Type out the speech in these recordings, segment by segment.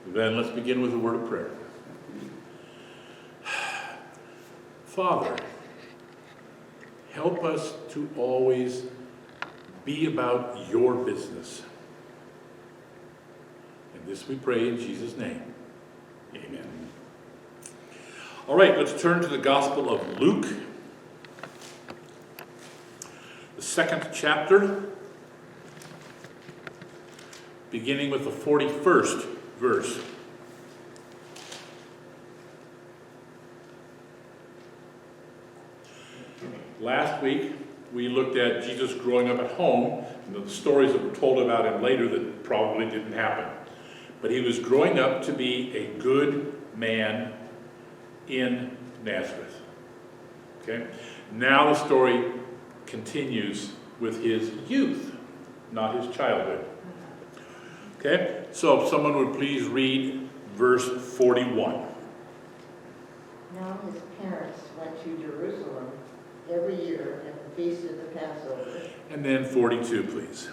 Then let's begin with a word of prayer. Father, help us to always be about your business. And this we pray in Jesus' name. Amen. All right, let's turn to the Gospel of Luke, the 2nd chapter, beginning with the 41st verse. Last week, we looked at Jesus growing up at home, and the stories that were told about him later that probably didn't happen. But he was growing up to be a good man in Nazareth. Okay? Now the story continues with his youth, not his childhood. Okay? So if someone would please read verse 41. Now his parents went to Jerusalem every year at the feast of the Passover. And then 42, please.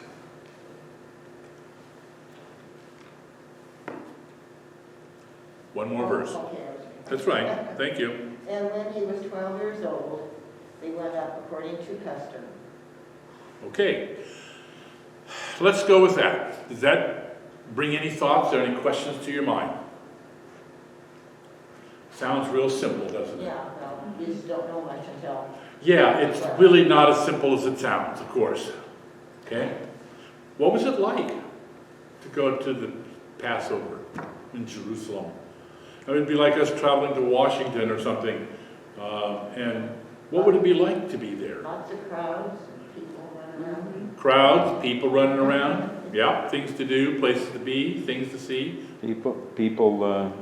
One more verse. Okay. That's right. Thank you. And when he was 12 years old, they went up according to custom. Okay. Let's go with that. Does that bring any thoughts or any questions to your mind? Sounds real simple, doesn't it? Yeah, well, you just don't know much until... Yeah, it's really not as simple as it sounds, of course. Okay? What was it like to go to the Passover in Jerusalem? It would be like us traveling to Washington or something. And what would it be like to be there? Lots of crowds and people running around. Crowds, people running around. Yeah, things to do, places to be, things to see. People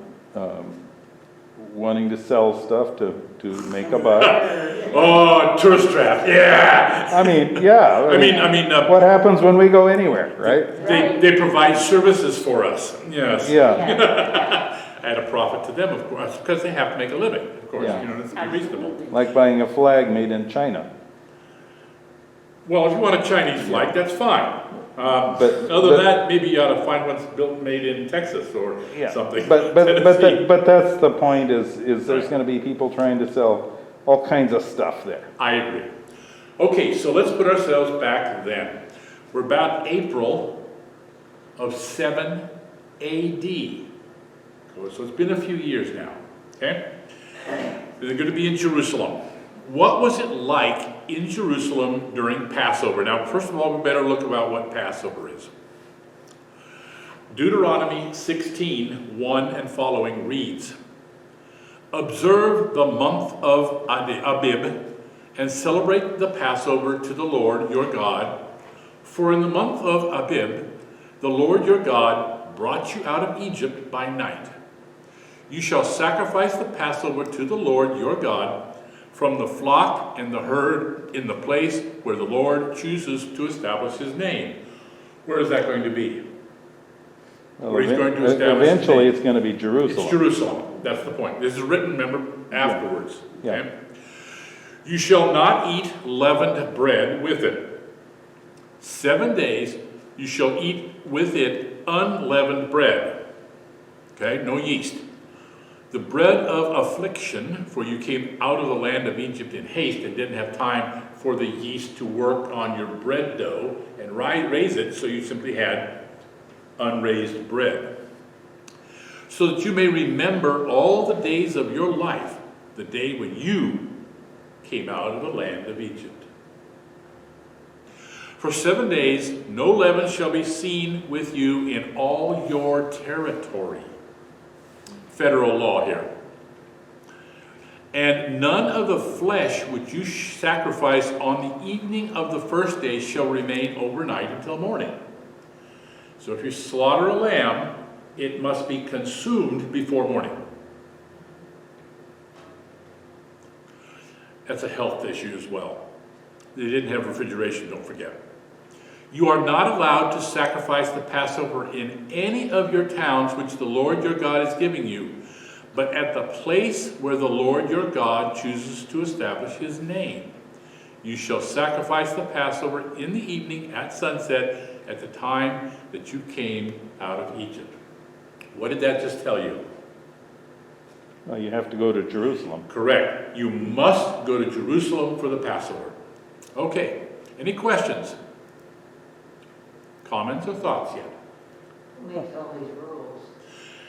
wanting to sell stuff to make a buck. Oh, tourist trap, yeah. I mean, yeah. I mean, what happens when we go anywhere, right? They provide services for us. Yes. Yeah. At a profit to them, of course, because they have to make a living. Of course, Yeah. you know, that's reasonable. Like buying a flag made in China. Well, if you want a Chinese flag, that's fine. But Other than that, maybe you ought to find one made in Texas or something. But that's the point. Is there's going to be people trying to sell all kinds of stuff there. I agree. Okay, so let's put ourselves back then. We're about April of 7 A.D. So it's been a few years now. Okay, they're going to be in Jerusalem. What was it like in Jerusalem during Passover? Now, first of all, we better look about what Passover is. Deuteronomy 16, 1 and following reads, "Observe the month of Abib and celebrate the Passover to the Lord your God. For in the month of Abib, the Lord your God brought you out of Egypt by night. You shall sacrifice the Passover to the Lord your God from the flock and the herd in the place where the Lord chooses to establish his name." Where is that going to be? Well, Where he's going to establish eventually his name. it's going to be Jerusalem. It's Jerusalem. That's the point. This is written, remember, afterwards. Yeah. Okay? You shall not eat leavened bread with it. 7 days you shall eat with it unleavened bread. Okay, no yeast. The bread of affliction, for you came out of the land of Egypt in haste and didn't have time for the yeast to work on your bread dough and raise it, so you simply had unraised bread. So that you may remember all the days of your life, the day when you came out of the land of Egypt. For 7 days no leaven shall be seen with you in all your territory. Federal law here. And none of the flesh which you sacrifice on the evening of the first day shall remain overnight until morning. So if you slaughter a lamb, it must be consumed before morning. That's a health issue as well. They didn't have refrigeration, don't forget. You are not allowed to sacrifice the Passover in any of your towns which the Lord your God is giving you, but at the place where the Lord your God chooses to establish his name. You shall sacrifice the Passover in the evening at sunset at the time that you came out of Egypt. What did that just tell you? Well, you have to go to Jerusalem. Correct. You must go to Jerusalem for the Passover. Okay. Any questions? Comments or thoughts yet? Who makes all these rules?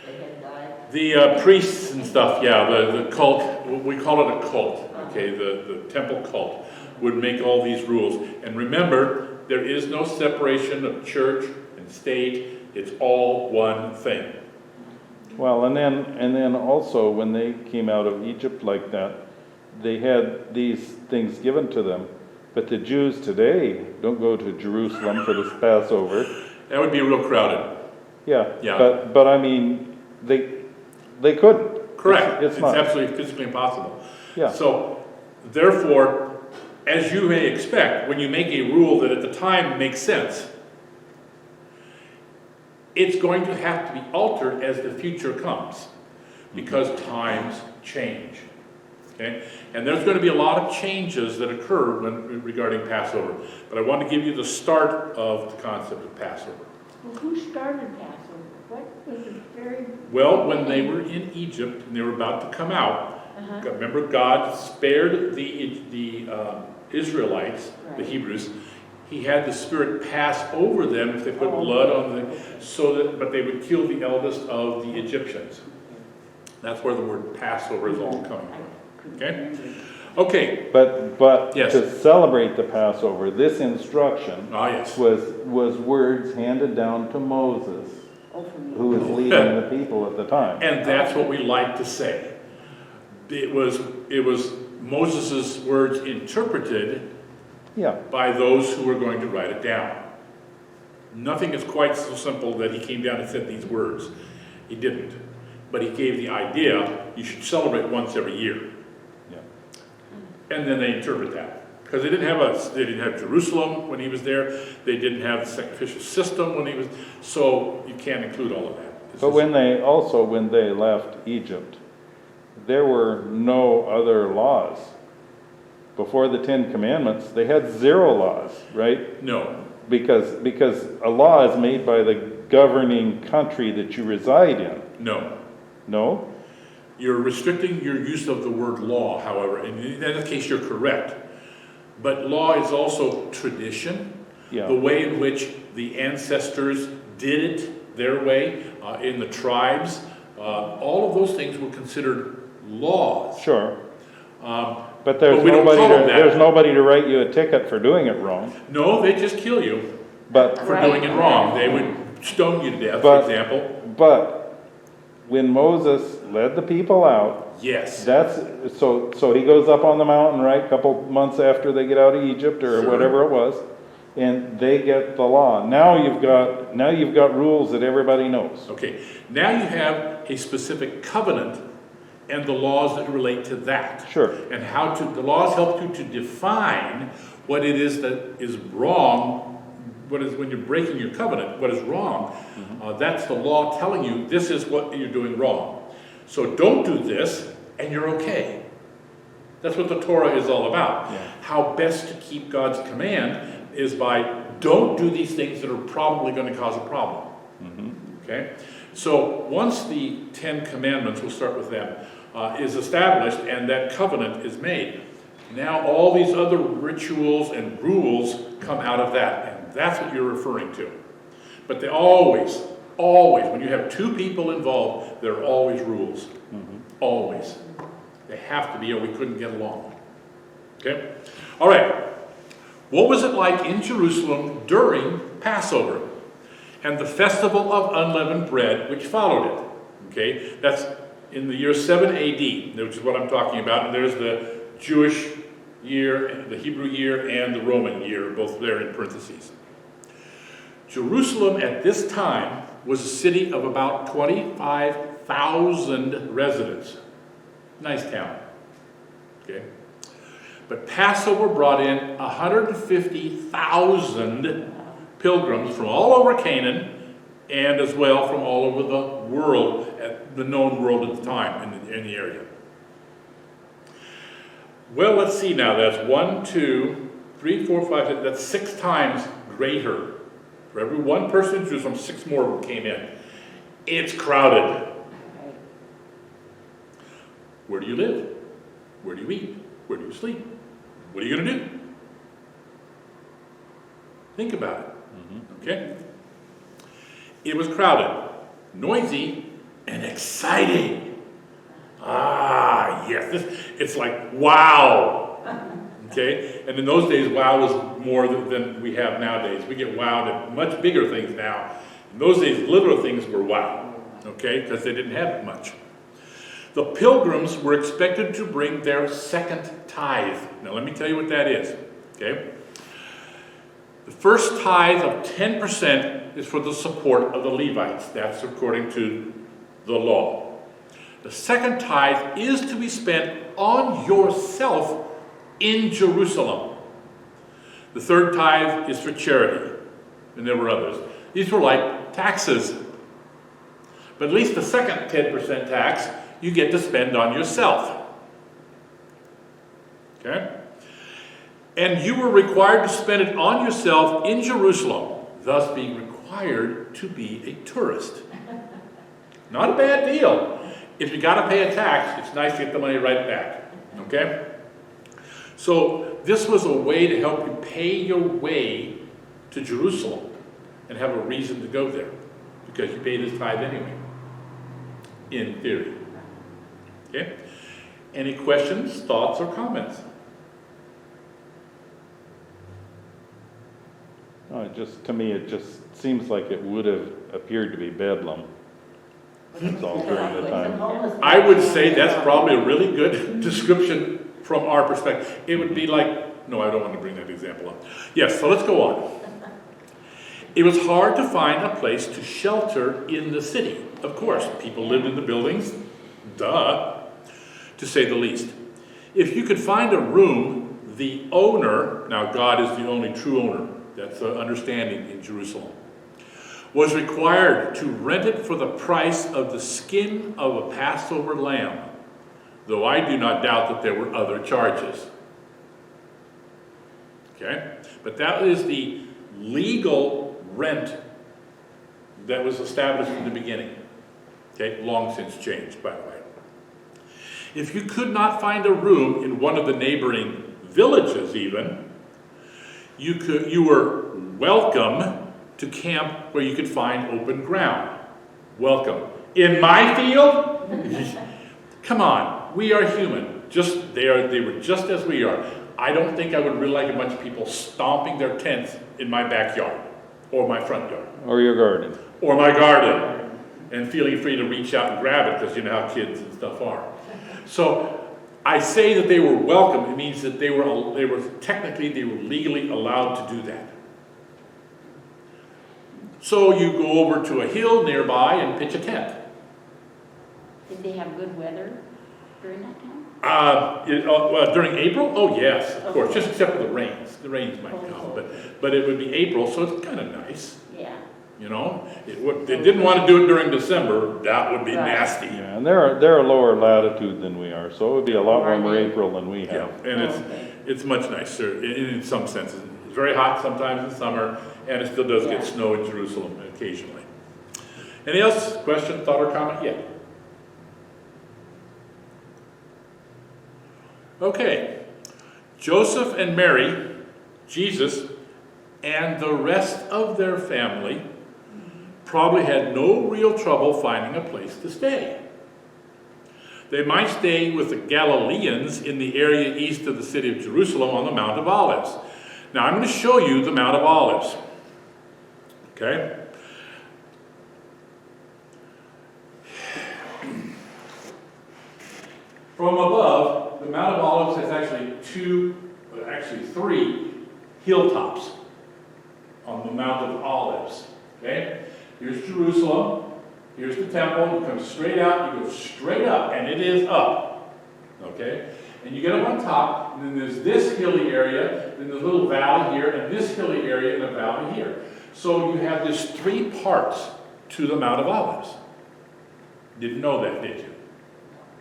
The head guy? The priests and stuff, yeah, the cult, we call it a cult, okay, the temple cult would make all these rules. And remember, there is no separation of church and state. It's all one thing. Well, and then also when they came out of Egypt like that, they had these things given to them. But the Jews today don't go to Jerusalem for this Passover. That would be real crowded. Yeah. Yeah. But I mean, they couldn't. Correct. It's It's not. absolutely physically impossible. Yeah. So, therefore, as you may expect, when you make a rule that at the time makes sense, it's going to have to be altered as the future comes, because times change. Okay? And there's going to be a lot of changes that occur regarding Passover. But I want to give you the start of the concept of Passover. Well, who started Passover? What was the very... Well, when they were in Egypt and they were about to come out, Uh-huh. remember God spared the Israelites, the Right. Hebrews. He had the Spirit pass over them if they put blood on the, but they would kill the eldest of the Egyptians. That's where the word Passover is all coming from. Okay? Okay. But Yes. to celebrate the Passover, this instruction Ah, yes. was words handed down to Moses, Oh, from who was leading the people at the time. And that's what we like to say. It was Moses' words interpreted Yeah. by those who were going to write it down. Nothing is quite so simple that he came down and said these words. He didn't. But he gave the idea, you should celebrate once every year. Yeah. And then they interpret that. Because they didn't have Jerusalem when he was there. They didn't have the sacrificial system when he was, so you can't include all of that. But when they left Egypt, there were no other laws. Before the Ten Commandments, they had 0 laws, right? No. Because a law is made by the governing country that you reside in. No. No? You're restricting your use of the word law, however. And in that case, you're correct. But law is also tradition. Yeah. The way in which the ancestors did it their way, in the tribes. All of those things were considered laws. Sure. But But there's we don't nobody call them that. there's nobody to write you a ticket for doing it wrong. No, they just kill you But for doing it wrong. They would stone you to death, for But- example. but when Moses led the people out, Yes. so he goes up on the mountain, right, a couple months after they get out of Egypt or Sure. whatever it was, and they get the law. Now you've got rules that everybody knows. Okay. Now you have a specific covenant and the laws that relate to that. Sure. And the laws help you to define what it is that is wrong, what is when you're breaking your covenant, what is wrong. That's the law telling you this is what you're doing wrong. So don't do this and you're okay. That's what the Torah is all about. Yeah. How best to keep God's command is by don't do these things that are probably going to cause a problem. Okay? So once the 10 Commandments, we'll start with them, is established and that covenant is made, now all these other rituals and rules come out of that. And that's what you're referring to. But they always, when you have 2 people involved, there are always rules. Always. They have to be or we couldn't get along. Okay? All right. What was it like in Jerusalem during Passover and the festival of unleavened bread which followed it? Okay? That's in the year 7 AD, which is what I'm talking about. And there's the Jewish year, the Hebrew year, and the Roman year, both there in parentheses. Jerusalem at this time was a city of about 25,000 residents. Nice town. Okay? But Passover brought in 150,000 pilgrims from all over Canaan and as well from all over the world, the known world at the time in the area. Well, let's see now. That's 1, 2, 3, 4, 5, that's 6 times greater. For every one person in Jerusalem, 6 more came in. It's crowded. Right. Where do you live? Where do you eat? Where do you sleep? What are you going to do? Think about it. Okay? It was crowded, noisy, and exciting. Ah, yes. It's like, wow. Okay? And in those days, wow was more than we have nowadays. We get wowed at much bigger things now. In those days, little things were wow. Okay? Because they didn't have much. The pilgrims were expected to bring their second tithe. Now, let me tell you what that is. Okay? The first tithe of 10% is for the support of the Levites. That's according to the law. The second tithe is to be spent on yourself in Jerusalem. The third tithe is for charity. And there were others. These were like taxes. But at least the second 10% tax you get to spend on yourself. Okay? And you were required to spend it on yourself in Jerusalem, thus being required to be a tourist. Not a bad deal. If you got to pay a tax, it's nice to get the money right back. Okay? So this was a way to help you pay your way to Jerusalem and have a reason to go there, because you pay this tithe anyway, in theory. Okay? Any questions, thoughts, or comments? To me, it just seems like it would have appeared to be bedlam. That's all during the time. I would say that's probably a really good description from our perspective. It would be like, no, I don't want to bring that example up. Yes, so let's go on. It was hard to find a place to shelter in the city. Of course, people lived in the buildings, duh, to say the least. If you could find a room, the owner, now God is the only true owner, that's the understanding in Jerusalem, was required to rent it for the price of the skin of a Passover lamb, though I do not doubt that there were other charges. Okay? But that is the legal rent that was established in the beginning. Okay? Long since changed, by the way. If you could not find a room in one of the neighboring villages even, you were welcome to camp where you could find open ground. Welcome. In my field? Come on, we are human. They were just as we are. I don't think I would really like a bunch of people stomping their tents in my backyard or my front yard. Or your garden. Or my garden. And feeling free to reach out and grab it, because you know how kids and stuff are. So I say that they were welcome. It means that they were legally allowed to do that. So you go over to a hill nearby and pitch a tent. Did they have good weather during that time? Well, during April? Oh yes, of course. Just except for the rains. The rains might come, but it would be April, so it's kind of nice. Yeah. You know, they didn't want to do it during December. That would be Right. nasty. Yeah, and they're a lower latitude than we are, so it would be a lot warmer Right. April than we Yeah, have. and it's much nicer in some senses. It's very hot sometimes in summer, and it still does get snow in Jerusalem occasionally. Any else? Question, thought, or comment? Yeah. Okay. Joseph and Mary, Jesus, and the rest of their family probably had no real trouble finding a place to stay. They might stay with the Galileans in the area east of the city of Jerusalem on the Mount of Olives. Now I'm going to show you the Mount of Olives. Okay? From above, the Mount of Olives has actually three hilltops on the Mount of Olives. Okay? Here's Jerusalem. Here's the temple. You come straight out, you go straight up, and it is up. Okay? And you get up on top, and then there's this hilly area, then there's a little valley here, and this hilly area, and a valley here. So you have this three parts to the Mount of Olives. Didn't know that, did you?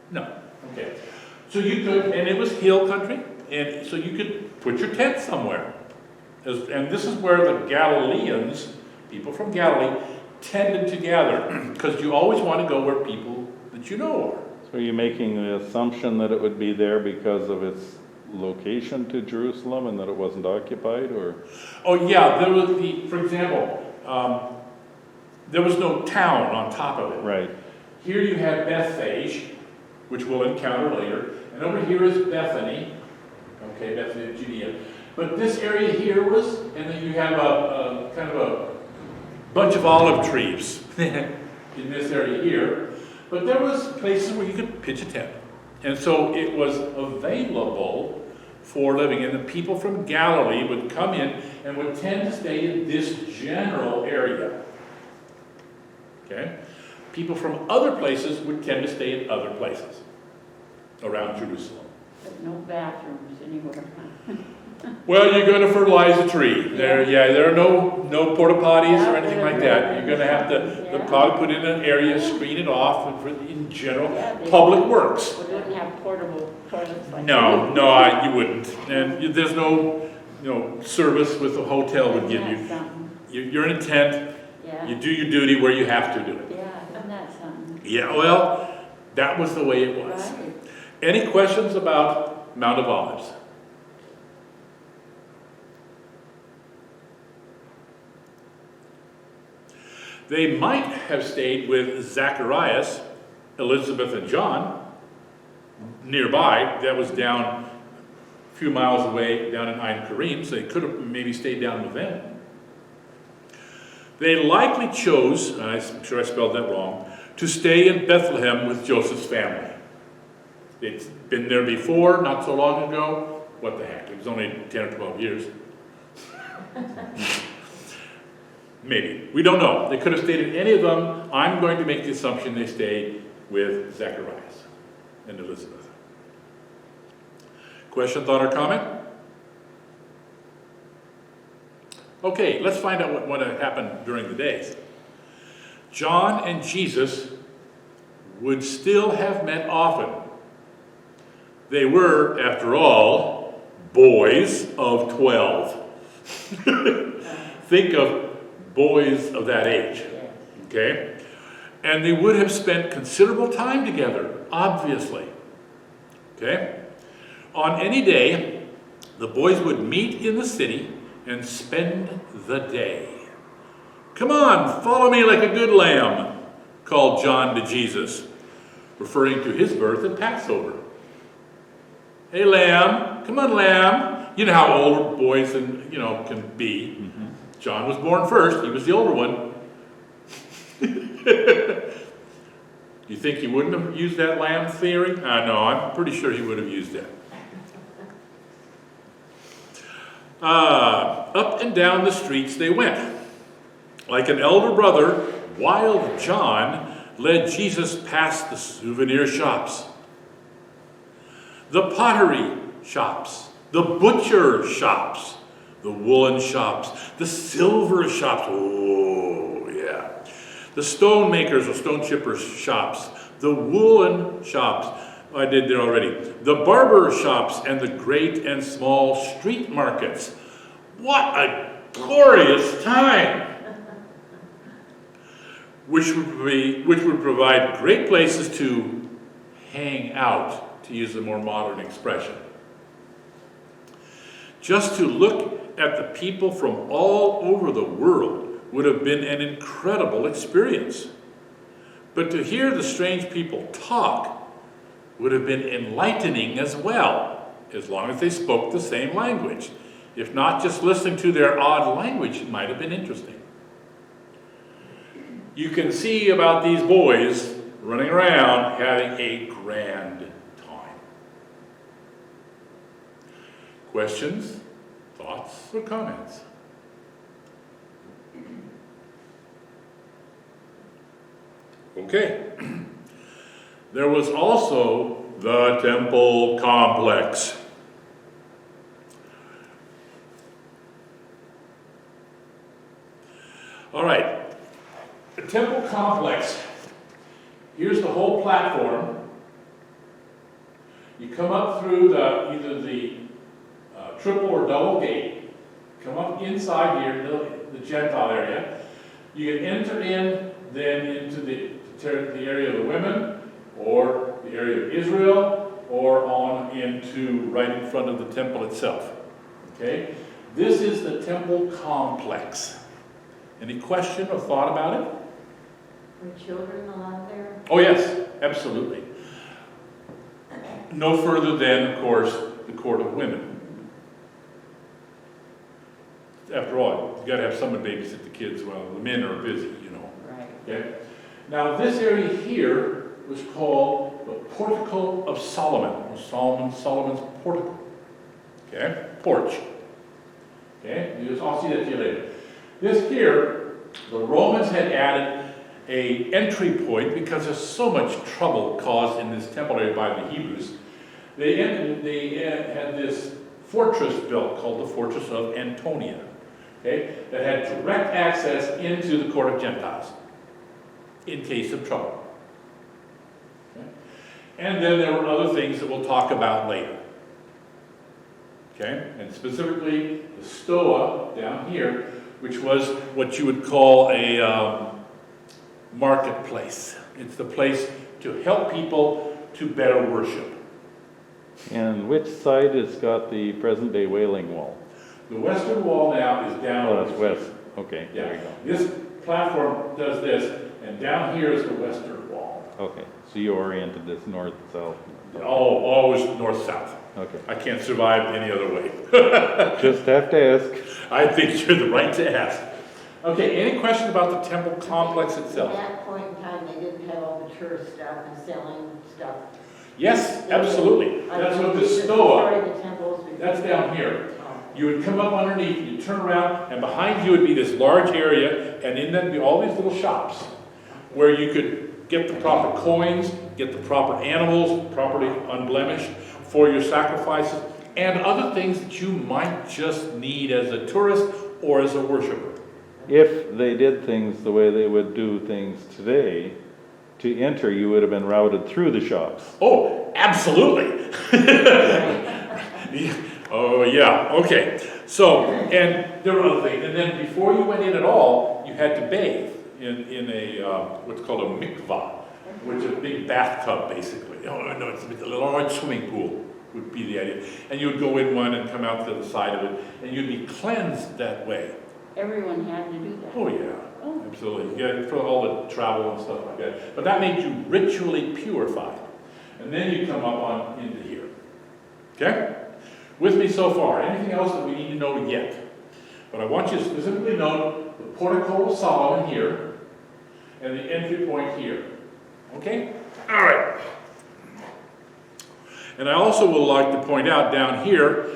No. Okay. So you could, and it was hill country, and so you could put your tent somewhere. And this is where the Galileans, people from Galilee, tended to gather, because you always want to go where people that you know are. So are you making the assumption that it would be there because of its location to Jerusalem and that it wasn't occupied, or? Oh yeah, there was for example, there was no town on top of it. Right, Here you have Bethphage, which we'll encounter later, and over here is Bethany, okay, Bethany of Judea. But this area here was, and then you have a kind of a bunch of olive trees in this area here. But there was places where you could pitch a tent. And so it was available for living. And the people from Galilee would come in and would tend to stay in this general area. Okay? People from other places would tend to stay in other places around Jerusalem. But no bathrooms anywhere. Well, you're going to fertilize a tree. There are no porta potties or anything like that. You're going to have to probably put in an area, screen it off, and in general, public works. We wouldn't have portable toilets like No, you wouldn't. And there's no, service with a hotel would give you. You're in a tent. Yeah. You do your duty where you have to do it. Yeah, isn't that something? Yeah, well, that was the way it was. Right. Any questions about Mount of Olives? They might have stayed with Zacharias, Elizabeth, and John nearby. That was down a few miles away, down in Ein Karim, so they could have maybe stayed down with them. They likely chose, I'm sure I spelled that wrong, to stay in Bethlehem with Joseph's family. They'd been there before, not so long ago. What the heck, it was only 10 or 12 years. Maybe. We don't know. They could have stayed in any of them. I'm going to make the assumption they stayed with Zacharias and Elizabeth. Question, thought, or comment? Okay, let's find out what happened during the days. John and Jesus would still have met often. They were, after all, boys of 12. Think of boys of that age, okay? And they would have spent considerable time together, obviously, okay? On any day, the boys would meet in the city and spend the day. Come on, follow me like a good lamb, called John to Jesus, referring to his birth at Passover. Hey, lamb, come on, lamb. You know how older boys can be. Mm-hmm. John was born first. He was the older one. You think he wouldn't have used that lamb theory? No, I'm pretty sure he would have used that. Up and down the streets they went. Like an elder brother, Wild John led Jesus past the souvenir shops, the pottery shops, the butcher shops, the woolen shops, the silver shops, oh yeah, the stone makers or stone chippers shops, the woolen shops, I did there already, the barber shops, and the great and small street markets. What a glorious time! Which would provide great places to hang out, to use a more modern expression. Just to look at the people from all over the world would have been an incredible experience. But to hear the strange people talk would have been enlightening as well, as long as they spoke the same language. If not, just listening to their odd language might have been interesting. You can see about these boys running around having a grand time. Questions, thoughts, or comments? Okay. There was also the temple complex. All right. The temple complex. Here's the whole platform. You come up through either the triple or double gate. Come up inside here, the Gentile area. You can enter in then into the area of the women, or the area of Israel, or on into right in front of the temple itself. Okay? This is the temple complex. Any question or thought about it? Were children allowed there? Oh yes, absolutely. No further than, of course, the court of women. After all, you got to have someone babysit the kids while the men are busy, you know. Right. Okay. Now this area here was called the Portico of Solomon, or Solomon's portico. Okay, porch. Okay, I'll see that to you later. This here, the Romans had added a entry point because there's so much trouble caused in this temple area by the Hebrews. They had this fortress built called the Fortress of Antonia, okay, that had direct access into the court of Gentiles in case of trouble. Okay? And then there were other things that we'll talk about later. Okay, and specifically the stoa down here, which was what you would call a marketplace. It's the place to help people to better worship. And which side has got the present-day Wailing Wall? The western wall now is down. Oh, that's west. Okay, there you Yeah, go. this platform does this, and down here is the western wall. Okay, so you oriented this north-south. Always north-south. Okay, I can't survive any other way. just have to ask. I think you're the right to ask. Okay, any question about the temple complex At itself? that point in time, they didn't have all the tourist stuff and selling stuff. Yes, absolutely. That's what the stoa, Destroyed the temples before. that's down here. Oh. You would come up underneath, you'd turn around, and behind you would be this large area, and in that would be all these little shops where you could get the proper coins, get the proper animals, properly unblemished for your sacrifices, and other things that you might just need as a tourist or as a worshiper. If they did things the way they would do things today, to enter you would have been routed through the shops. Oh, absolutely. Oh, yeah, okay. So, and there were other things. And then before you went in at all, you had to bathe in a, what's called a mikvah, which is a big bathtub, basically. Oh, no, it's a large swimming pool would be the idea. And you would go in one and come out the other side of it, and you'd be cleansed that way. Everyone had to do that. Oh, yeah. Oh. Absolutely. Yeah, for all the travel and stuff like that. But that made you ritually purified. And then you come up on into here. Okay? With me so far. Anything else that we need to know yet? But I want you to specifically note the Portico of Solomon here and the entry point here. Okay? All right. And I also would like to point out down here,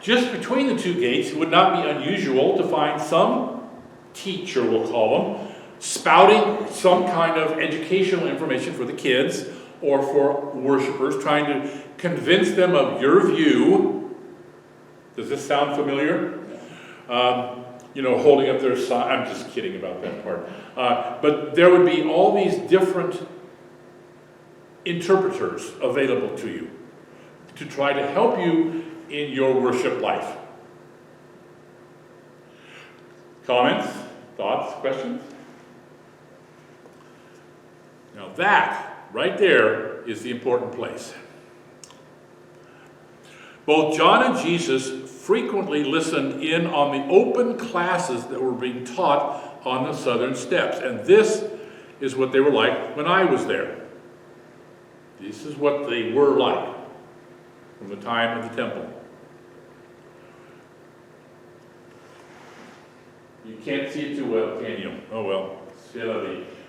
just between the two gates, it would not be unusual to find some teacher, we'll call them, spouting some kind of educational information for the kids or for worshipers, trying to convince them of your view. Does this sound familiar? You know, holding up their sign. I'm just kidding about that part. But there would be all these different interpreters available to you to try to help you in your worship life. Comments, thoughts, questions? Now that right there is the important place. Both John and Jesus frequently listened in on the open classes that were being taught on the southern steps. And this is what they were like when I was there. This is what they were like from the time of the temple. You can't see it too well, can you? Oh well.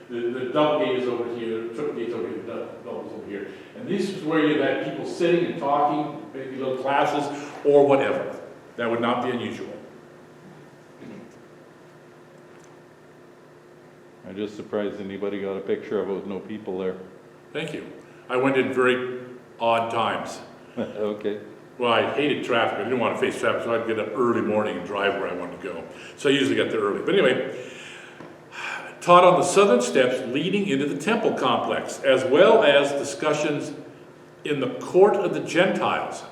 The double gate is over here, the triple gate's over here, the double's over here. And this is where you had people sitting and talking, maybe little classes, or whatever. That would not be unusual. I'm just surprised anybody got a picture of it with no people there. Thank you. I went in very odd times. Okay. Well, I hated traffic. I didn't want to face traffic, so I'd get up early morning and drive where I wanted to go. So I usually got there early. But anyway, taught on the southern steps leading into the temple complex, as well as discussions in the court of the Gentiles,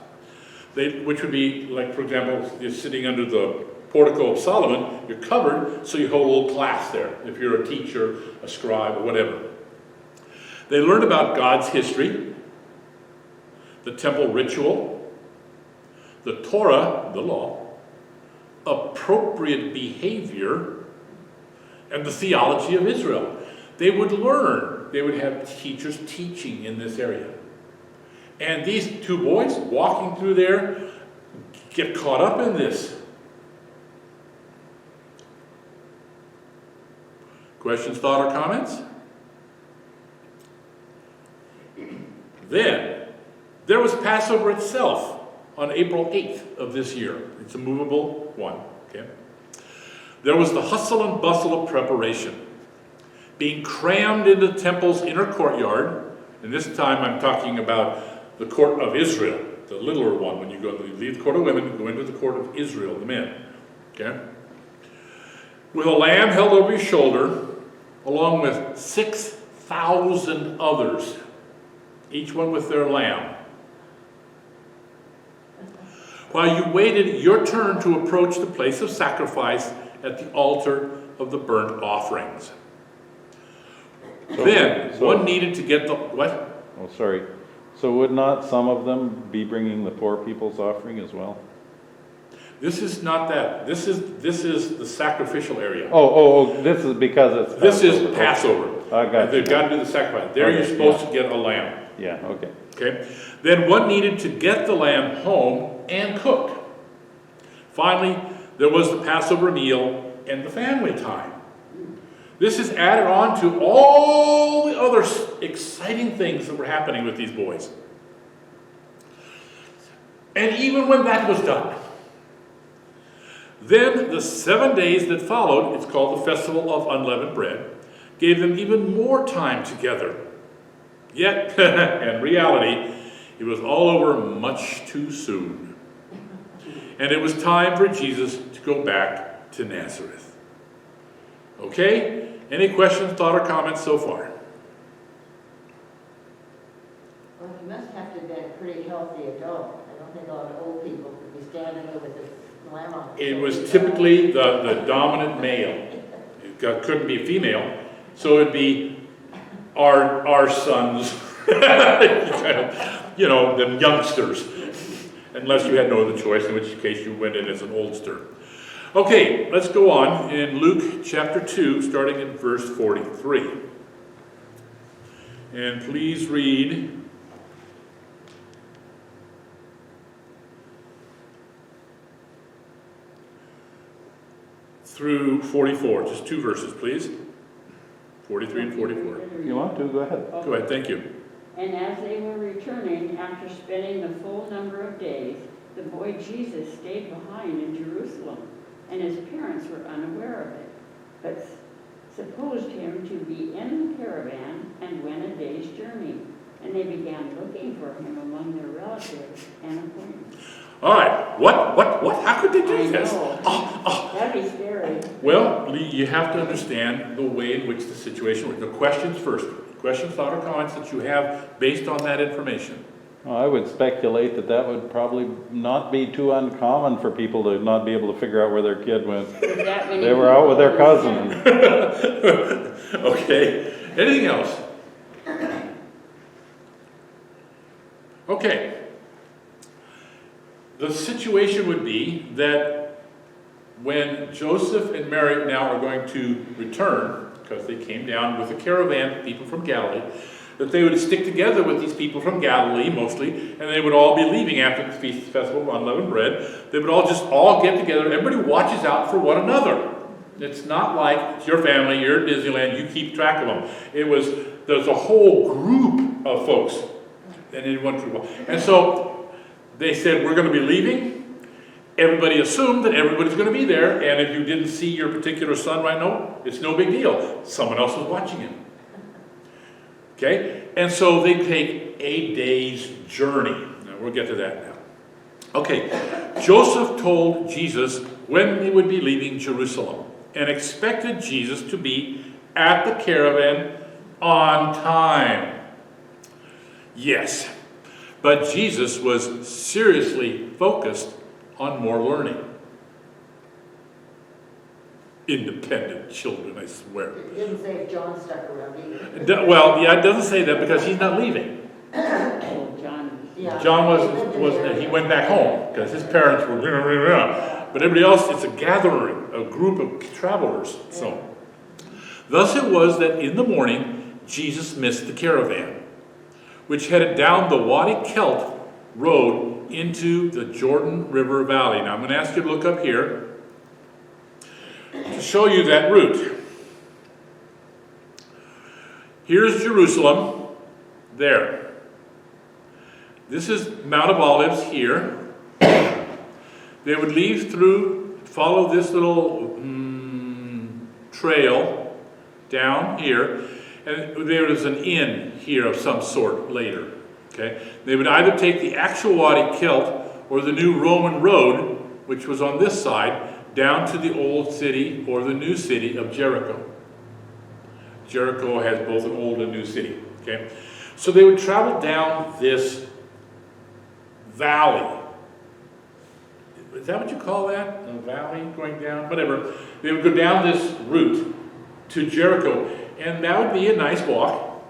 which would be, like, for example, you're sitting under the Portico of Solomon, you're covered, so you hold a little class there, if you're a teacher, a scribe, or whatever. They learned about God's history, the temple ritual, the Torah, the law, appropriate behavior, and the theology of Israel. They would learn. They would have teachers teaching in this area. And these two boys walking through there get caught up in this. Questions, thought, or comments? Then, there was Passover itself on April 8th of this year. It's a movable one. Okay. There was the hustle and bustle of preparation, being crammed into the temple's inner courtyard. And this time I'm talking about the court of Israel, the littler one. When you leave the court of women, you go into the court of Israel, the men. Okay? With a lamb held over your shoulder, along with 6,000 others, each one with their lamb, while you waited your turn to approach the place of sacrifice at the altar of the burnt offerings. One needed to get the, what? Oh, sorry. So would not some of them be bringing the poor people's offering as well? This is not that. This is the sacrificial area. Oh, this is because it's This Passover. is Passover. I got They've you. got to do the sacrifice. There you're supposed to get a lamb. Yeah, okay. Okay. Then one needed to get the lamb home and cook. Finally, there was the Passover meal and the family time. This is added on to all the other exciting things that were happening with these boys. And even when that was done, then the 7 days that followed, it's called the Festival of Unleavened Bread, gave them even more time together. Yet, in reality, it was all over much too soon. And it was time for Jesus to go back to Nazareth. Okay? Any questions, thought, or comments so far? Well, he must have to have been a pretty healthy adult. I don't think a lot of old people could be standing there with a lamb on. It was typically the dominant male. It couldn't be a female. So it'd be our sons, you know, the youngsters. Unless you had no other choice, in which case you went in as an oldster. Okay, let's go on in Luke chapter 2, starting in verse 43. And please read through 44. Just two verses, please. 43 and 44. You want to? Go ahead. Go ahead, thank you. And as they were returning, after spending the full number of days, the boy Jesus stayed behind in Jerusalem, and his parents were unaware of it, but supposed him to be in the caravan and went a day's journey. And they began looking for him among their relatives and acquaintances. All right, what? How could they do I this? know. That'd be scary. Well, Lee, you have to understand the way in which the situation works. The questions first. Questions, thought, or comments that you have based on that information. Well, I would speculate that would probably not be too uncommon for people to not be able to figure out where their kid went. They were out with their cousin. Okay. Anything else? Okay. The situation would be that when Joseph and Mary now are going to return, because they came down with a caravan of people from Galilee, that they would stick together with these people from Galilee mostly, and they would all be leaving after the Feast Festival of Unleavened Bread. They would all get together. Everybody watches out for one another. It's not like it's your family, you're at Disneyland, you keep track of them. There's a whole group of folks. And so they said, we're going to be leaving. Everybody assumed that everybody's going to be there, and if you didn't see your particular son right now, it's no big deal. Someone else was watching him. Okay? And so they take a day's journey. Now, we'll get to that now. Okay. Joseph told Jesus when they would be leaving Jerusalem and expected Jesus to be at the caravan on time. Yes. But Jesus was seriously focused on more learning. independent children, I swear. It didn't say if John stuck around either. Well, yeah, it doesn't say that because he's not leaving. Oh, John. Yeah. John They lived in there. he went back home because his parents were, but everybody else, it's a gathering, a group of travelers. So, thus it was that in the morning, Jesus missed the caravan, which headed down the Wadi Kelt road into the Jordan River Valley. Now, I'm going to ask you to look up here to show you that route. Here's Jerusalem, there. This is Mount of Olives here. They would leave through, follow this little trail down here, and there is an inn here of some sort later. Okay, they would either take the actual Wadi Kelt or the new Roman road, which was on this side, down to the old city or the new city of Jericho. Jericho has both an old and new city. Okay, so they would travel down this valley. Is that what you call that? A valley going down? Whatever. They would go down this route to Jericho, and that would be a nice walk,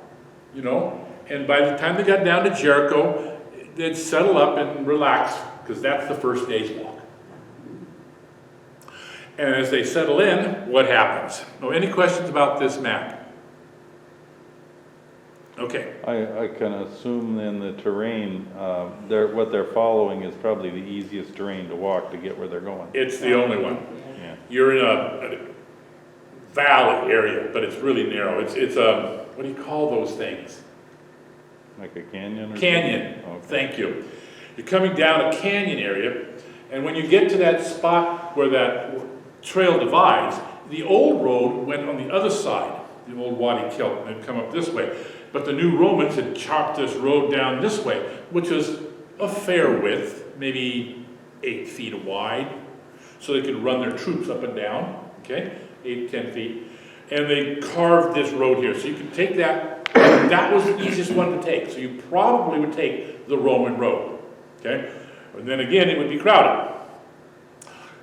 you know. And by the time they got down to Jericho, they'd settle up and relax, because that's the first day's walk. And as they settle in, what happens? Oh, any questions about this map? Okay. I can assume then the terrain, what they're following is probably the easiest terrain to walk to get where they're going. It's the only one. Yeah. You're in a valley area, but it's really narrow. It's a, what do you call those things? Like a canyon or Canyon. something? Okay. Thank you. You're coming down a canyon area, and when you get to that spot where that trail divides, the old road went on the other side, the old Wadi Kelt, and come up this way. But the new Romans had chopped this road down this way, which was a fair width, maybe 8 feet wide, so they could run their troops up and down, okay, 8, 10 feet. And they carved this road here, so you could take that. That was the easiest one to take, so you probably would take the Roman road, okay? And then again, it would be crowded.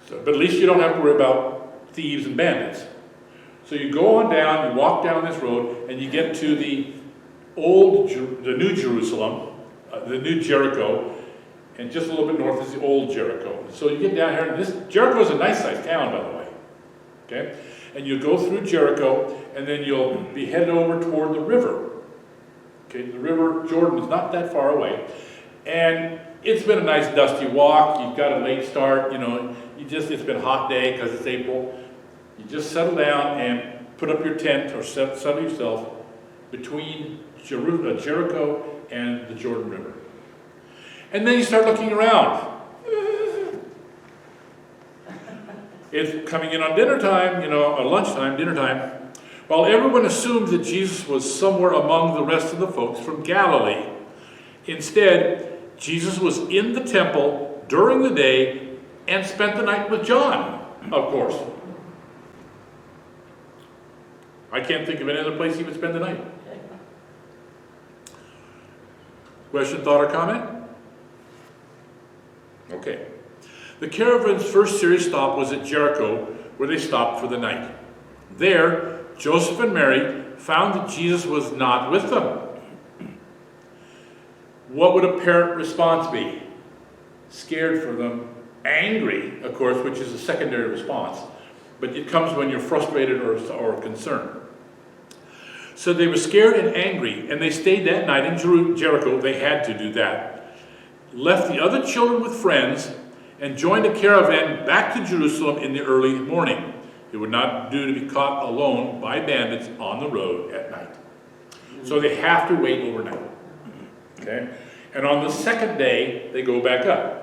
So, but at least you don't have to worry about thieves and bandits. So you go on down, you walk down this road, and you get to the new Jerusalem, the new Jericho, and just a little bit north is the old Jericho. So you get down here, and Jericho is a nice sized town, by the way, okay? And you go through Jericho, and then you'll be headed over toward the river. Okay, the river Jordan is not that far away, and it's been a nice dusty walk. You've got a late start, you know. It's been a hot day because it's April. You just settle down and put up your tent or settle yourself between Jericho and the Jordan River. And then you start looking around. It's coming in on dinner time, you know, or lunchtime, dinner time. While everyone assumed that Jesus was somewhere among the rest of the folks from Galilee. Instead, Jesus was in the temple during the day and spent the night with John, of course. I can't think of any other place he would spend the night. Question, thought, or comment? Okay. The caravan's first serious stop was at Jericho, where they stopped for the night. There, Joseph and Mary found that Jesus was not with them. What would a parent response be? Scared for them, angry, of course, which is a secondary response, but it comes when you're frustrated or concerned. So they were scared and angry, and they stayed that night in Jericho. They had to do that. Left the other children with friends and joined a caravan back to Jerusalem in the early morning. It would not do to be caught alone by bandits on the road at night. So they have to wait overnight. Okay? And on the second day, they go back up.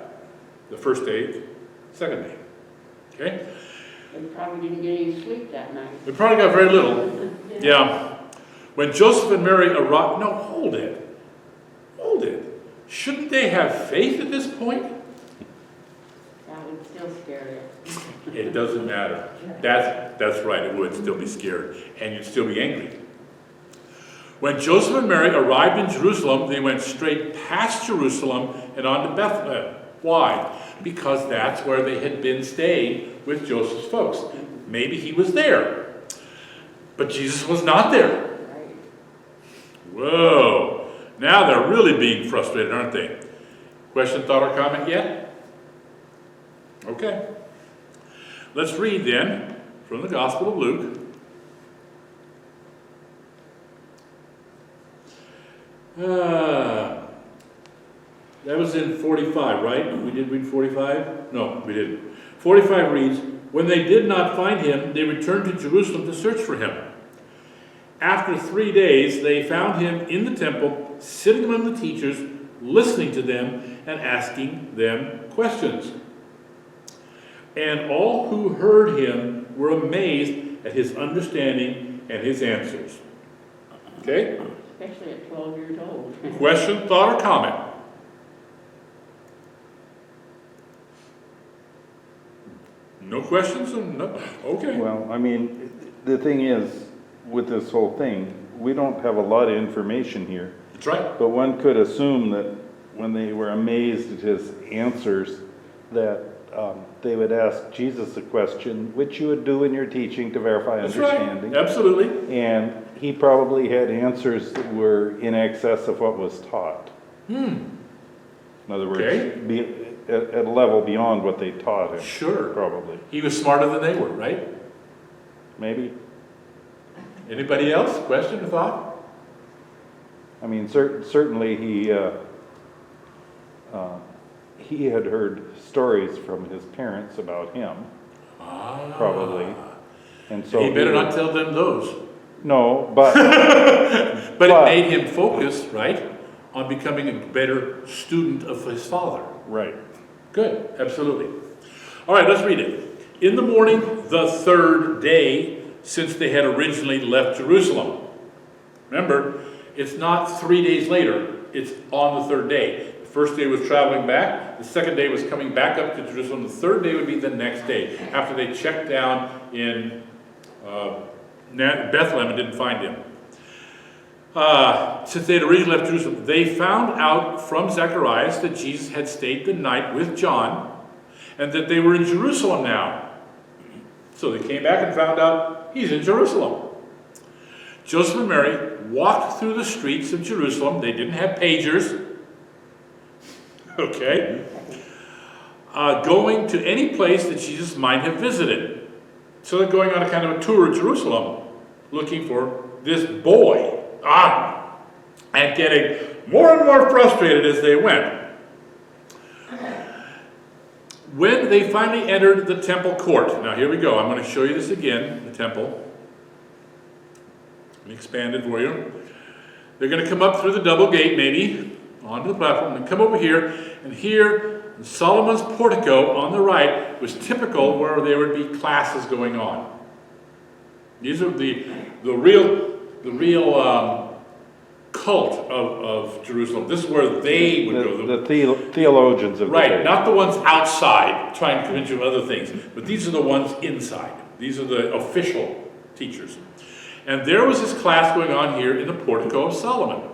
The first day, second day. Okay? They probably didn't get any sleep that night. They probably got very little. Yeah. When Joseph and Mary arrived, no, hold it. Hold it. Shouldn't they have faith at this point? That would still scare you. It doesn't matter. That's right, it would still be scared, and you'd still be angry. When Joseph and Mary arrived in Jerusalem, they went straight past Jerusalem and on to Bethlehem. Why? Because that's where they had been staying with Joseph's folks. maybe he was there. But Jesus was not there. Right. Whoa. Now they're really being frustrated, aren't they? Question, thought, or comment yet? Okay. Let's read then from the Gospel of Luke. That was in 45, right? We did read 45? No, we didn't. 45 reads, when they did not find him, they returned to Jerusalem to search for him. After 3 days, they found him in the temple, sitting among the teachers, listening to them and asking them questions. And all who heard him were amazed at his understanding and his answers. Okay? Especially at 12 years old. Question, thought, or comment? No questions? No. Okay. Well, I mean, the thing is, with this whole thing, we don't have a lot of information here. That's right. But one could assume that when they were amazed at his answers, that they would ask Jesus a question, which you would do in your teaching to verify That's understanding. right. Absolutely. And he probably had answers that were in excess of what was taught. In other words, Okay. at a level beyond what they taught him. Sure. Probably. He was smarter than they were, right? Maybe. Anybody else? Question or thought? I mean, certainly he had heard stories from his parents about him, probably. And so He better not tell them those. No, but But it made him focus, right, on becoming a better student of his father. right. Good, absolutely. All right, let's read it. In the morning, the third day, since they had originally left Jerusalem. Remember, it's not 3 days later, it's on the third day. The first day was traveling back, the second day was coming back up to Jerusalem, the third day would be the next day, after they checked down in Bethlehem and didn't find him. Since they had originally left Jerusalem, they found out from Zacharias that Jesus had stayed the night with John and that they were in Jerusalem now. So they came back and found out he's in Jerusalem. Joseph and Mary walked through the streets of Jerusalem. They didn't have pagers. Okay. Going to any place that Jesus might have visited. So they're going on a kind of a tour of Jerusalem, looking for this boy. And getting more and more frustrated as they went. When they finally entered the temple court, now here we go, I'm going to show you this again, the temple. Let me expand it for you. They're going to come up through the double gate, maybe, onto the platform, and come over here, and here, Solomon's portico on the right was typical where there would be classes going on. These are the real cult of Jerusalem. This is where they would go. The theologians of the Right, day. not the ones outside trying to convince you of other things, but these are the ones inside. These are the official teachers. And there was this class going on here in the Portico of Solomon.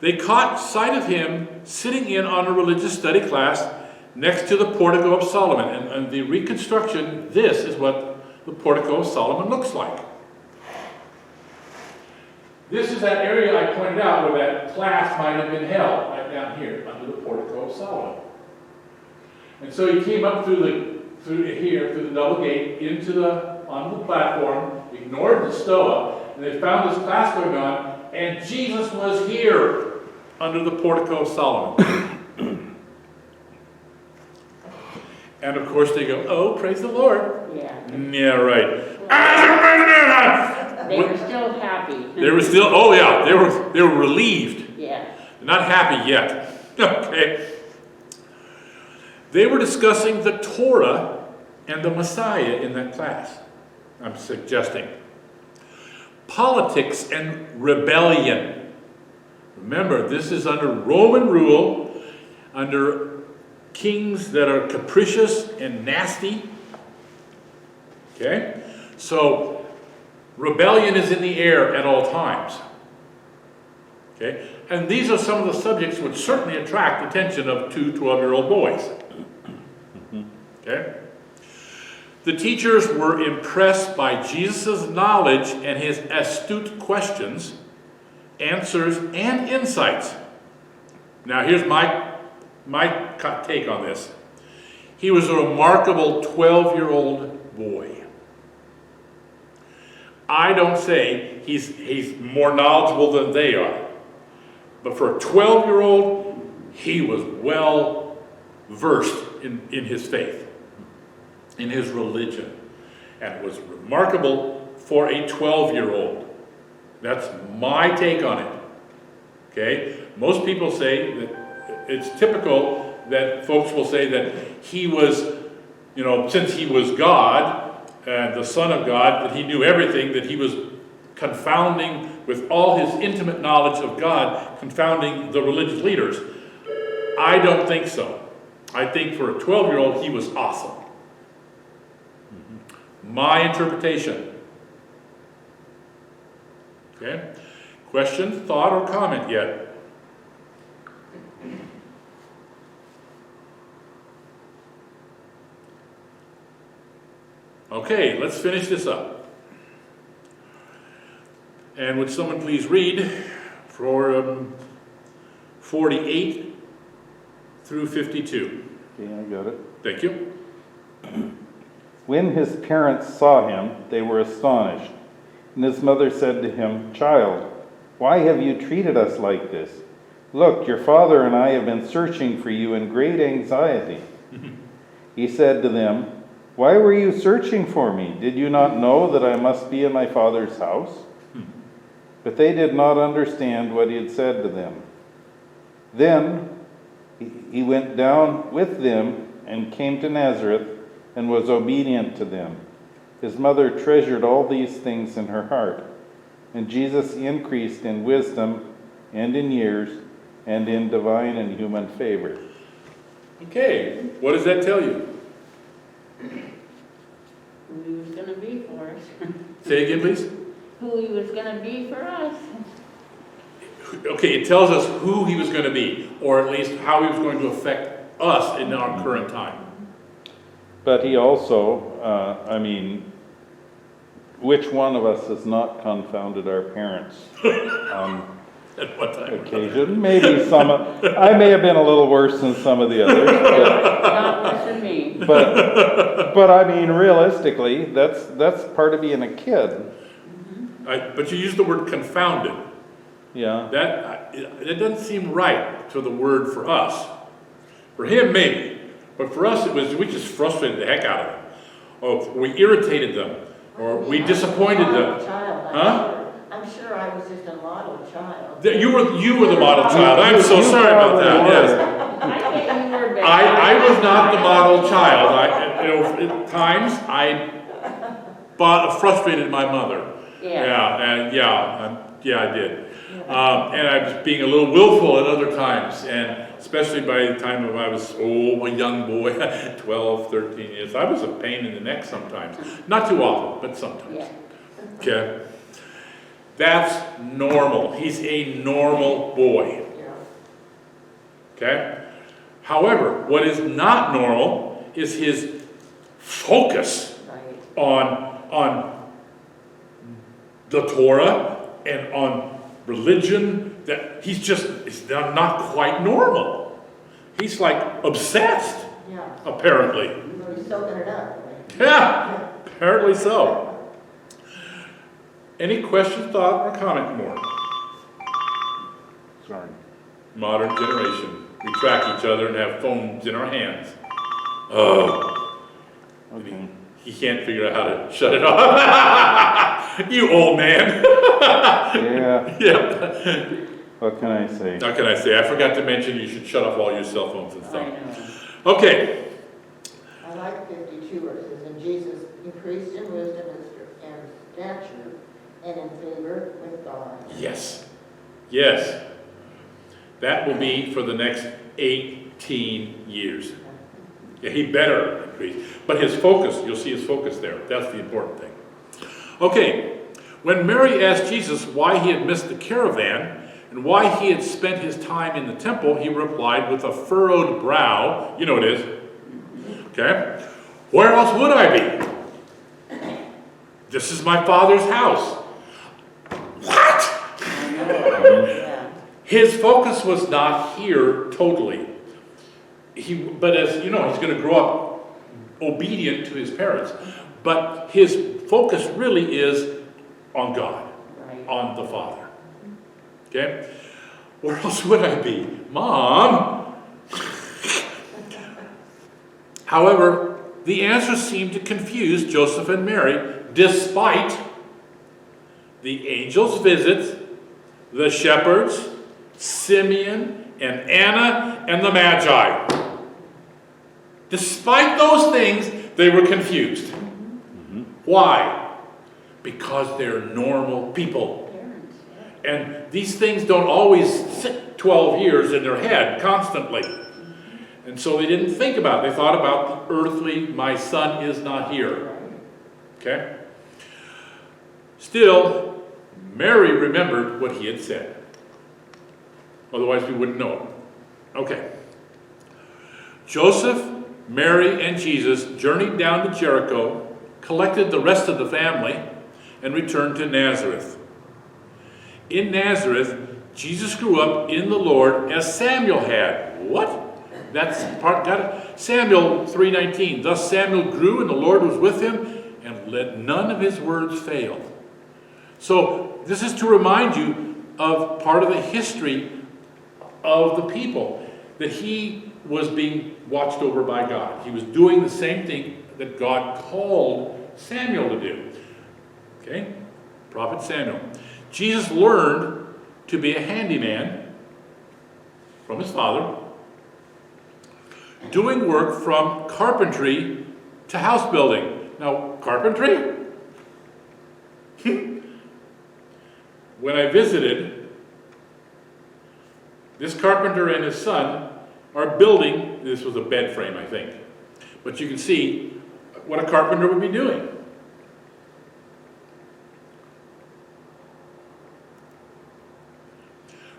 They caught sight of him sitting in on a religious study class next to the Portico of Solomon. And the reconstruction, this is what the Portico of Solomon looks like. This is that area I pointed out where that class might have been held, right down here, under the Portico of Solomon. And so he came up through the double gate, onto the platform, ignored the stoa, and they found this class going on, and Jesus was here, under the Portico of Solomon. And of course they go, oh, praise the Lord. Yeah. Yeah, right. They were still happy. They were still, oh yeah, they were relieved. Yeah. They're not happy yet. Okay. They were discussing the Torah and the Messiah in that class, I'm suggesting. Politics and rebellion. Remember, this is under Roman rule, under kings that are capricious and nasty. Okay? So, rebellion is in the air at all times. Okay? And these are some of the subjects which certainly attract the attention of two 12-year-old boys. Okay? The teachers were impressed by Jesus' knowledge and his astute questions, answers, and insights. Now here's my take on this. He was a remarkable 12-year-old boy. I don't say he's more knowledgeable than they are. But for a 12-year-old, he was well versed in his faith, in his religion. And it was remarkable for a 12-year-old. That's my take on it. Okay? Most people say that it's typical that folks will say that he was, since he was God, and the Son of God, that he knew everything, that he was confounding, with all his intimate knowledge of God, confounding the religious leaders. I don't think so. I think for a 12-year-old, he was awesome. My interpretation. Okay? Question, thought, or comment yet? Okay, let's finish this up. And would someone please read for 48 through 52? Okay, I got it. Thank you. When his parents saw him, they were astonished. And his mother said to him, "Child, why have you treated us like this? Look, your father and I have been searching for you in great anxiety." He said to them, "Why were you searching for me? Did you not know that I must be in my father's house?" But they did not understand what he had said to them. Then he went down with them and came to Nazareth and was obedient to them. His mother treasured all these things in her heart. And Jesus increased in wisdom and in years and in divine and human favor. Okay, what does that tell you? Who he was going to be for us. Say again, please. Who he was going to be for us. Okay, it tells us who he was going to be, or at least how he was going to affect us in our current time. But he also, which one of us has not confounded our parents on At what time? occasion? Maybe I may have been a little worse than some of the others. Not worse than me. But realistically, that's part of being a kid. But you used the word confounded. Yeah. That doesn't seem right to the word for us. For him, maybe. But for us, we just frustrated the heck out of them. Or we irritated them. Or we disappointed them. I'm sure I was just a model child. You were the model child. I'm so sorry about that. Yes. I think you were better. I was not the model child. At times I frustrated my mother. Yeah. I did. And I was being a little willful at other times, and especially by the time I was a young boy, 12, 13 years. I was a pain in the neck sometimes. Not too often, but sometimes. Yeah. Okay. That's normal. He's a normal boy. Yeah. Okay? However, what is not normal is his focus Right. on the Torah and on religion. That it's not quite normal. He's like obsessed, Yeah. apparently. He's soaking it up. Right? Yeah, apparently so. Any question, thought, or comment more? Sorry. Modern generation. We track each other and have phones in our hands. Oh. Okay. He can't figure out how to shut it off. You old man. Yeah. Yeah. What can I say? How can I say? I forgot to mention you should shut off all your cell phones and I stuff. know. Okay. I like 52 where it says, "And Jesus increased in wisdom and stature and in favor with God." Yes. Yes. That will be for the next 18 years. Yeah, he better increase. But his focus, you'll see his focus there. That's the important thing. Okay. When Mary asked Jesus why he had missed the caravan and why he had spent his time in the temple, he replied with a furrowed brow. You know what it is. Okay. "Where else would I be? This is my Father's house. What? I know, yeah. His focus was not here totally. But as you know, he's going to grow up obedient to his parents. But his focus really is on God, Right. on the Father. Okay? Where else would I be? Mom! However, the answer seemed to confuse Joseph and Mary, despite the angel's visits, the shepherds, Simeon and Anna and the Magi. Despite those things, they were confused. Why? Because they're normal people. Parents, yeah. And these things don't always sit 12 years in their head constantly. And so they didn't think about it. They thought about the earthly, my son is not here. Okay? Still, Mary remembered what he had said. Otherwise, we wouldn't know it. Okay. Joseph, Mary, and Jesus journeyed down to Jericho, collected the rest of the family, and returned to Nazareth. In Nazareth, Jesus grew up in the Lord as Samuel had. What? That's part, got it? Samuel 3:19. Thus Samuel grew, and the Lord was with him, and let none of his words fail. So this is to remind you of part of the history of the people, that he was being watched over by God. He was doing the same thing that God called Samuel to do. Okay? Prophet Samuel. Jesus learned to be a handyman from his father, doing work from carpentry to house building. Now, carpentry? When I visited, this carpenter and his son are building, this was a bed frame, I think, but you can see what a carpenter would be doing.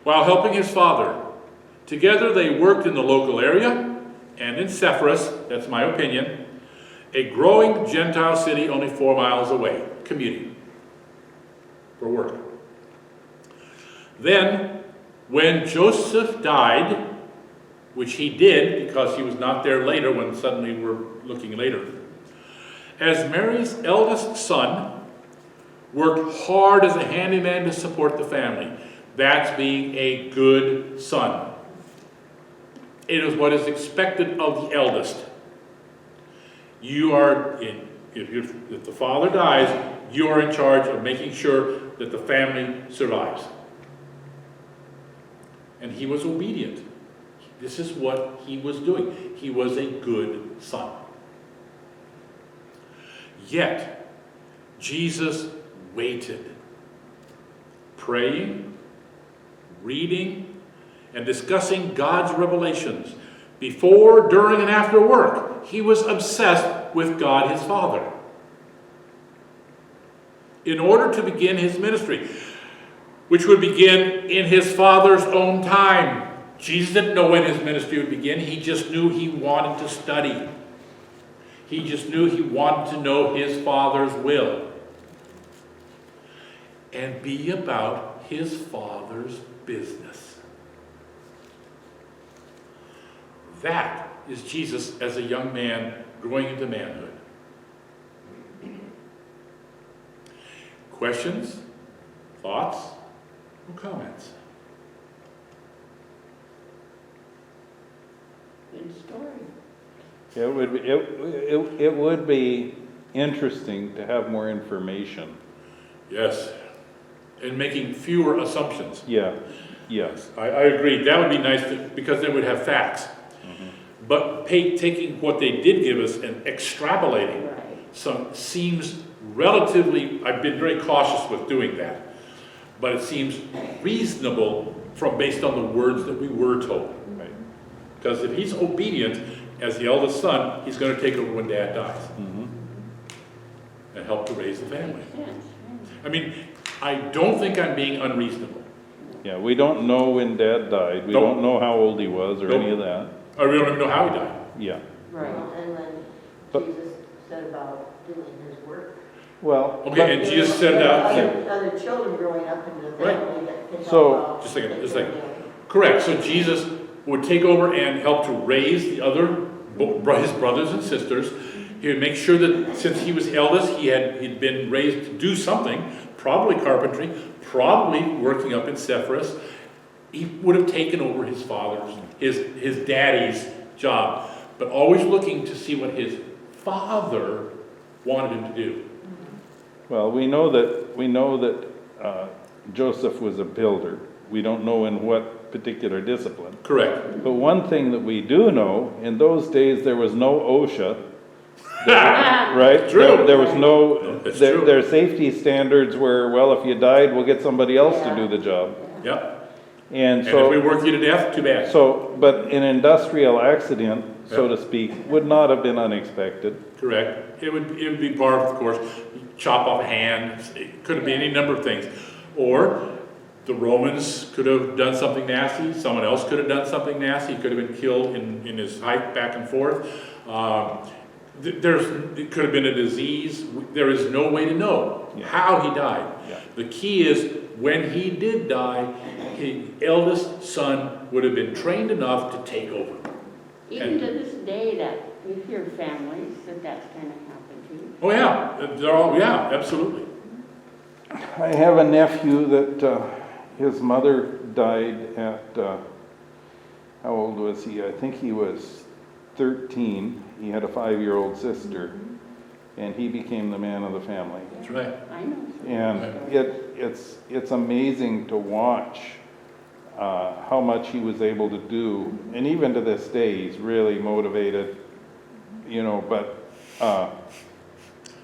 While helping his father, together they worked in the local area and in Sepphoris, that's my opinion, a growing Gentile city only 4 miles away, commuting for work. Then, when Joseph died, which he did because he was not there later when suddenly we're looking later, as Mary's eldest son worked hard as a handyman to support the family. That's being a good son. It is what is expected of the eldest. You are, if the father dies, you are in charge of making sure that the family survives. And he was obedient. This is what he was doing. He was a good son. Yet, Jesus waited, praying, reading, and discussing God's revelations. Before, during, and after work, he was obsessed with God his Father. In order to begin his ministry, which would begin in his Father's own time. Jesus didn't know when his ministry would begin. He just knew he wanted to study. He just knew he wanted to know his Father's will. And be about his Father's business. That is Jesus as a young man growing into manhood. Questions? Thoughts? Or comments? Good story. It would be interesting to have more information. Yes. And making fewer assumptions. Yeah, yes. I agree. That would be nice because then we'd have facts. But taking what they did give us and extrapolating Right. seems relatively, I've been very cautious with doing that. But it seems reasonable based on the words that we were told. Right. Because if he's obedient as the eldest son, he's going to take over when dad dies. And help to raise the family. Makes sense. I mean, I don't think I'm being unreasonable. Yeah, we don't know when Dad died. We Nope. don't know how old he was or Nope. any of that. Or we don't even know how he died. Yeah. Right. And when But- Jesus said about doing his work, Well, Okay, and Jesus said that, Other children growing up in the Right. family that can help So- out. Just a second, just a second. correct, so Jesus would take over and help to raise the other, his brothers and sisters. He would make sure that since he was eldest, he'd been raised to do something, probably carpentry, probably working up in Sepphoris. He would have taken over his father's, his daddy's job, but always looking to see what his father wanted him to do. well, we know that Joseph was a builder. We don't know in what particular discipline. Correct. But one thing that we do know, in those days there was no OSHA, right? True. There was no, That's true. their safety standards were, well, if you died, we'll get somebody else to do the job. Yep. And And if we so, work you to death, too bad. but an industrial accident, so to speak, would not have been unexpected. Correct. It would be part of course, chop off a hand, it could have been any number of things. Or the Romans could have done something nasty, someone else could have done something nasty, he could have been killed in his hike back and forth. It could have been a disease. There is no way to know how he died. Yeah. The key is when he did die, his eldest son would have been trained enough to take over. Even to this day, that you hear families that's kind of happened to. Oh yeah, they're all, yeah, absolutely. I have a nephew that his mother died at, how old was he? I think he was 13. He had a 5-year-old sister, and he became the man of the family. That's right. I know. And it's amazing to watch how much he was able to do. And even to this day, he's really motivated, but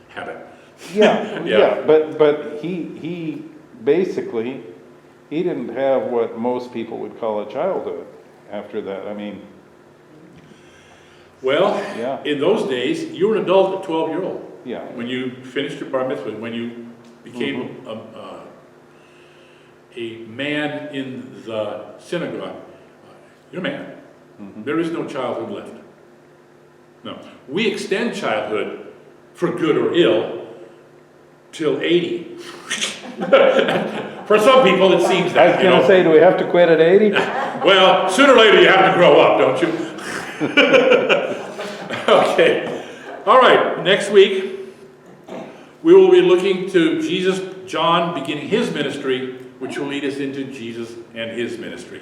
Habit. yeah, Yeah. but he basically, he didn't have what most people would call a childhood after that. I mean, Well, Yeah. in those days, you were an adult at 12-year-old. yeah, When you finished your bar mitzvah, when you became a man in the synagogue, you're a man. There is no childhood left. No. We extend childhood for good or ill till 80. For some people, it seems I that. was gonna say, do we have to quit at 80? Well, sooner or later, you have to grow up, don't you? Okay. All right. Next week, we will be looking to John beginning his ministry, which will lead us into Jesus and his ministry.